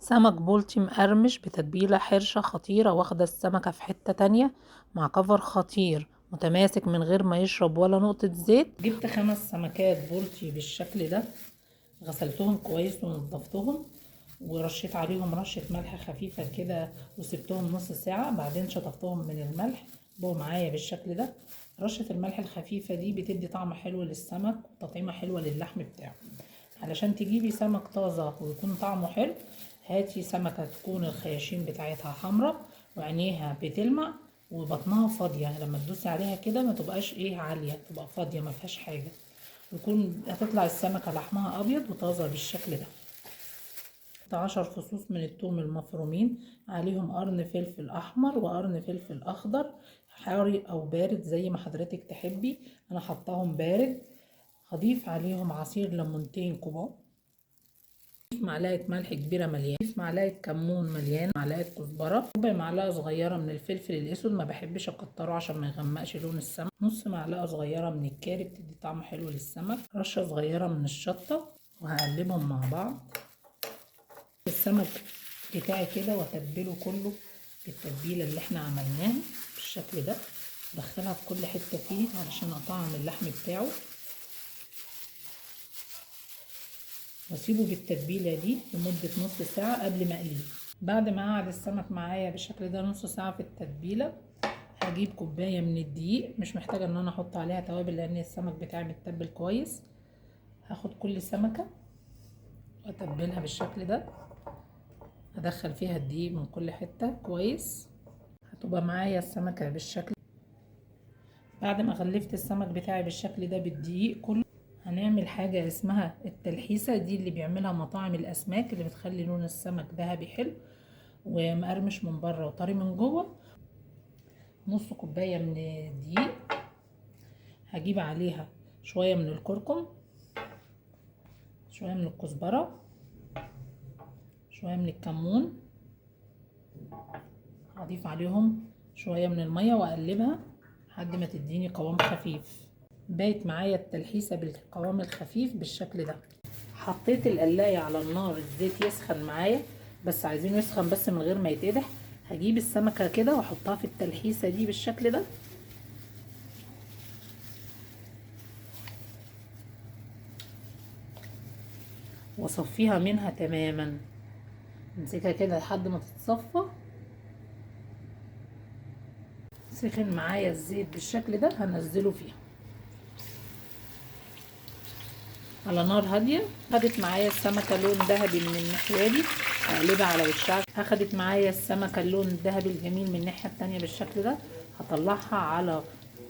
سمك بلطي مقرمش بتتبيلة حرشة خطيرة، واخدة السمكة في حتة تانية مع كفر خطير متماسك من غير ما يشرب ولا نقطة زيت. جبت 5 سمكات بلطي بالشكل ده، غسلتهم كويس ونضفتهم ورشيت عليهم رشة ملح خفيفة كده وسبتهم نص ساعة، بعدين شطفتهم من الملح بقوا معايا بالشكل ده. رشة الملح الخفيفة دي بتدي طعم حلو للسمك وتطعيمة حلوة للحم بتاعه. علشان تجيبي سمك طازة ويكون طعمه حلو، هاتي سمكة تكون الخياشيم بتاعتها حمرا وعينيها بتلمع وبطنها فاضية، لما تدوسي عليها كده ما تبقاش عالية، تبقى فاضية ما فيهاش حاجة، يكون هتطلع السمكة لحمها ابيض وطازة بالشكل ده. 10 فصوص من الثوم المفرومين، عليهم قرن فلفل احمر وقرن فلفل اخضر، حاري او بارد زي ما حضرتك تحبي، انا حطاهم بارد. هضيف عليهم عصير ليمونتين كبار، معلقة ملح كبيرة مليانة، معلقة كمون مليانة، معلقة كزبرة، ربع معلقة صغيرة من الفلفل الأسود، ما بحبش أكتره عشان ما يغمقش لون السمك، نص معلقة صغيرة من الكاري بتدي طعم حلو للسمك، رشة صغيرة من الشطة، وهقلبهم مع بعض. السمك بتاعي كده واتبله كله بالتتبيلة اللي احنا عملناها بالشكل ده، ادخلها في كل حتة فيه علشان اطعم اللحم بتاعه، واسيبه بالتتبيله دي لمده نص ساعه قبل ما اقليه. بعد ما قعد السمك معايا بالشكل ده نص ساعه في التتبيله، هجيب كوبايه من الدقيق، مش محتاجه ان انا احط عليها توابل لان السمك بتاعي متبل كويس. هاخد كل سمكه واتبلها بالشكل ده، ادخل فيها الدقيق من كل حته كويس، هتبقى معايا السمكه بالشكل. بعد ما غلفت السمك بتاعي بالشكل ده بالدقيق كله، هنعمل حاجة اسمها التلحيسة، دي اللي بيعملها مطاعم الأسماك، اللي بتخلي لون السمك ذهبي حلو ومقرمش من بره وطري من جوه. نص كوباية من الدقيق، هجيب عليها شوية من الكركم، شوية من الكزبرة، شوية من الكمون، هضيف عليهم شوية من المية واقلبها لحد ما تديني قوام خفيف. بايت معايا التلحيسة بالقوام الخفيف بالشكل ده. حطيت القلاية على النار، الزيت يسخن معايا، بس عايزينه يسخن بس من غير ما يتقدح. هجيب السمكة كده واحطها في التلحيسة دي بالشكل ده، واصفيها منها تماما، امسكها كده لحد ما تتصفى. سخن معايا الزيت بالشكل ده، هنزله فيها على نار هاديه. خدت معايا السمكه لون ذهبي من الناحيه دي، هقلبها على وشها. اخدت معايا السمكه اللون الذهبي الجميل من الناحيه التانيه بالشكل ده، هطلعها على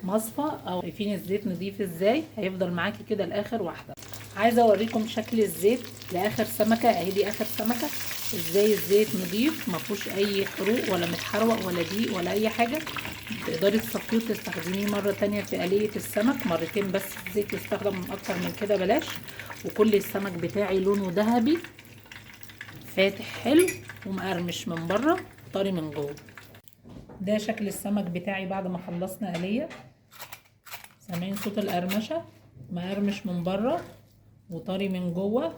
مصفى. او شايفين الزيت نضيف ازاي، هيفضل معاكي كده لاخر واحده. عايزه اوريكم شكل الزيت لاخر سمكه اهي، دي اخر سمكه ازاي الزيت نضيف ما فيهوش اي حروق ولا متحروق ولا دقيق ولا اي حاجه. تقدري تصفيه وتستخدميه مره تانية في قليه السمك، مرتين بس الزيت يستخدم، اكتر من كده بلاش. وكل السمك بتاعي لونه ذهبي فاتح حلو ومقرمش من بره طري من جوه. ده شكل السمك بتاعي بعد ما خلصنا قليه، سامعين صوت القرمشه، مقرمش من بره وطري من جوه.